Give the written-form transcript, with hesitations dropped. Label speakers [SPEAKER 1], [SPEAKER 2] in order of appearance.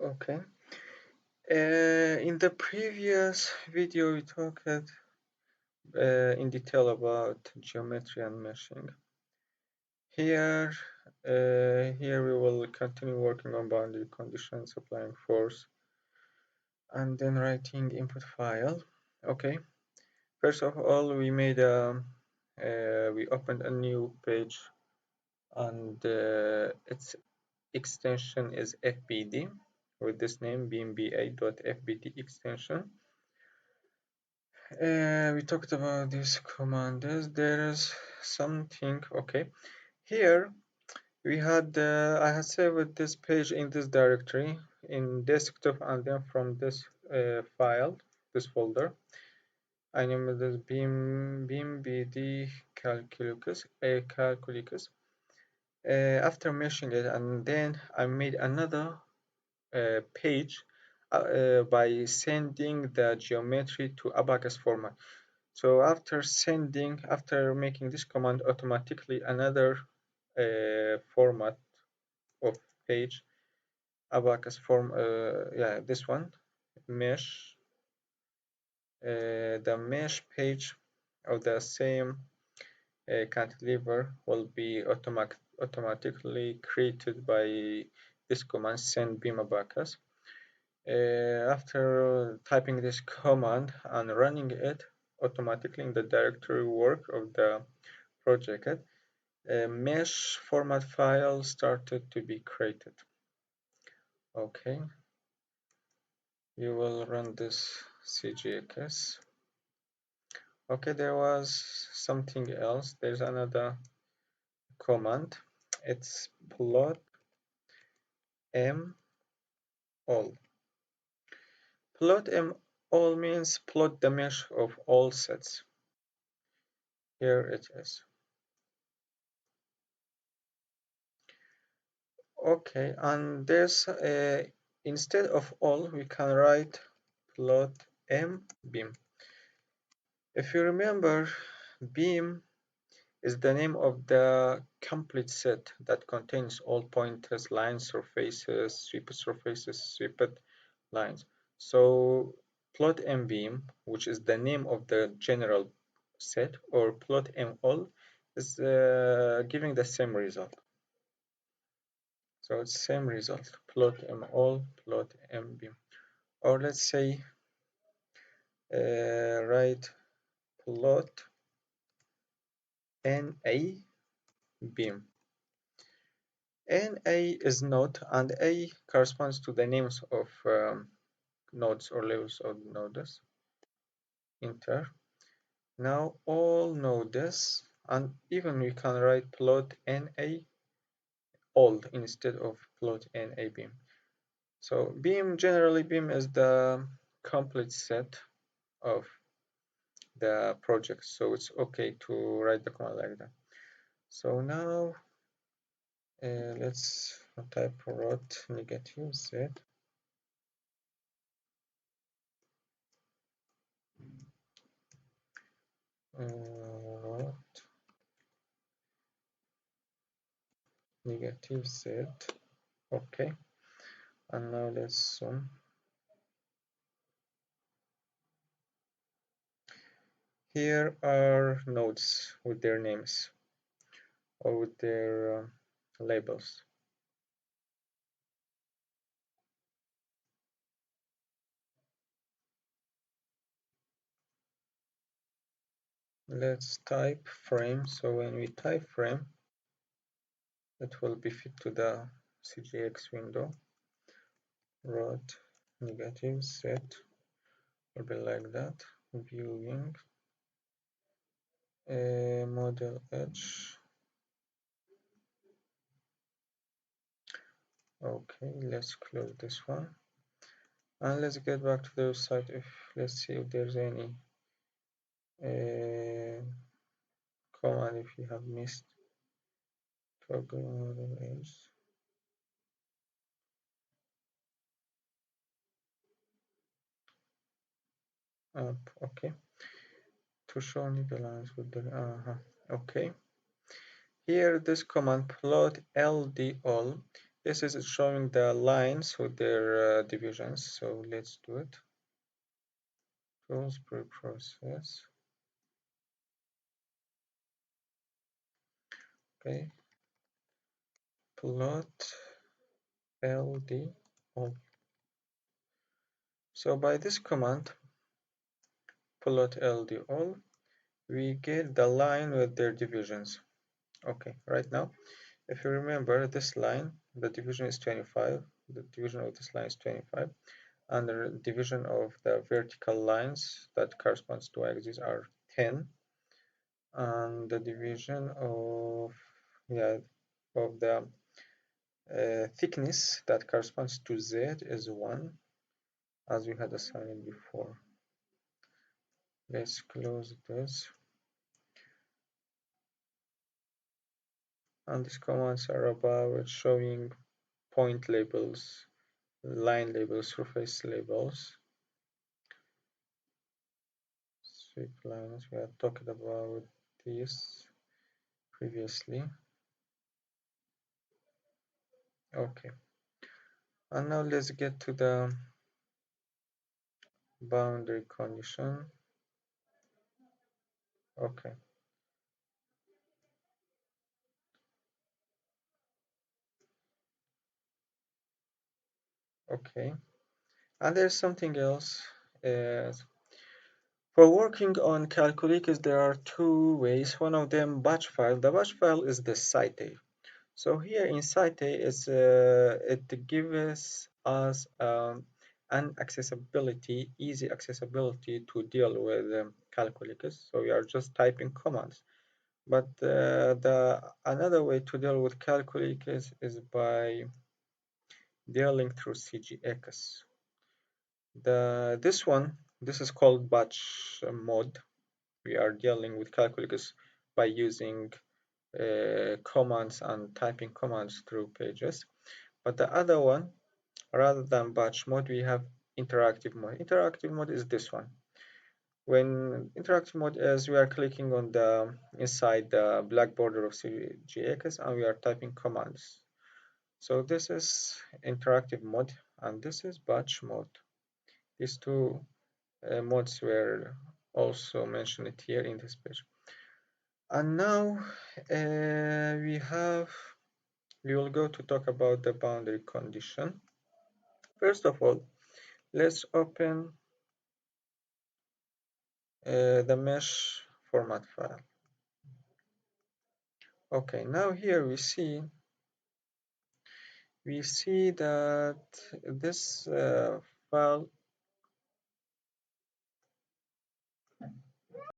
[SPEAKER 1] Okay. In the previous video, we talked in detail about geometry and meshing. Here, here we will continue working on boundary conditions, applying force, and then writing input file. Okay. First of all, we made we opened a new page, and its extension is FBD with this name beamba.fbd extension. We talked about this command. There is something. Okay, here we had I had saved this page in this directory in desktop, and then from this file, this folder, I named this beambd calculix. After meshing it, and then I made another page by sending the geometry to abacus format. So after making this command, automatically another format of page, abacus form, yeah, this one, mesh, the mesh page of the same cantilever will be automatically created by this command send beam abacus. After typing this command and running it automatically in the directory work of the project, a mesh format file started to be created. Okay, you will run this CGX. Okay, there was something else. There's another command. It's plot m all. Plot m all means plot the mesh of all sets. Here it is. Okay, and there's instead of all, we can write plot m beam. If you remember, beam is the name of the complete set that contains all pointers, lines, surfaces, sweeped lines. So plot m beam, which is the name of the general set, or plot m all, is giving the same result. So it's same result, plot m all, plot m beam. Or let's say write plot na beam. Na is node, and A corresponds to the names of nodes or levels of nodes. Enter. Now all nodes, and even we can write plot na all instead of plot na beam. So beam, generally beam is the complete set of the project, so it's okay to write the command like that. So now let's type rot negative z. Rot negative z. Okay, and now let's zoom. Here are nodes with their names or with their labels. Let's type frame. So when we type frame, it will be fit to the CGX window. Rot negative set will be like that. Viewing model edge. Okay, let's close this one, and let's get back to the website. Let's see if there's any command if you have missed. Toggle model edge. Up, okay. To show only the lines with the okay. Here this command plot ld all This is showing the lines with their divisions. So let's do it. Tools preprocess. Okay. Plot LD all. So by this command, plot LD all, we get the line with their divisions. Okay, right now, if you remember this line, the division is 25. The division of this line is 25. And the division of the vertical lines that corresponds to axes are 10. And the division of the thickness that corresponds to Z is 1, as we had assigned before. Let's close this. And these commands are about showing point labels, line labels, surface labels. Sweep lines, we had talked about this previously. Okay. And now let's get to the boundary condition. Okay. Okay. And there's something else. For working on CalculiX, there are two ways. One of them, batch file. The batch file is the site. So here in site, it gives us an accessibility, easy accessibility to deal with CalculiX. So we are just typing commands. But the another way to deal with CalculiX is by dealing through CGX. This is called batch mode. We are dealing with CalculiX by using commands and typing commands through pages. But the other one, rather than batch mode, we have interactive mode. Interactive mode is this one. When interactive mode is, we are clicking on the inside the black border of CGX and we are typing commands. So this is interactive mode and this is batch mode. These two modes were also mentioned here in this page. And now we will go to talk about the boundary condition. First of all, let's open the mesh format file. Okay, now here we see that this file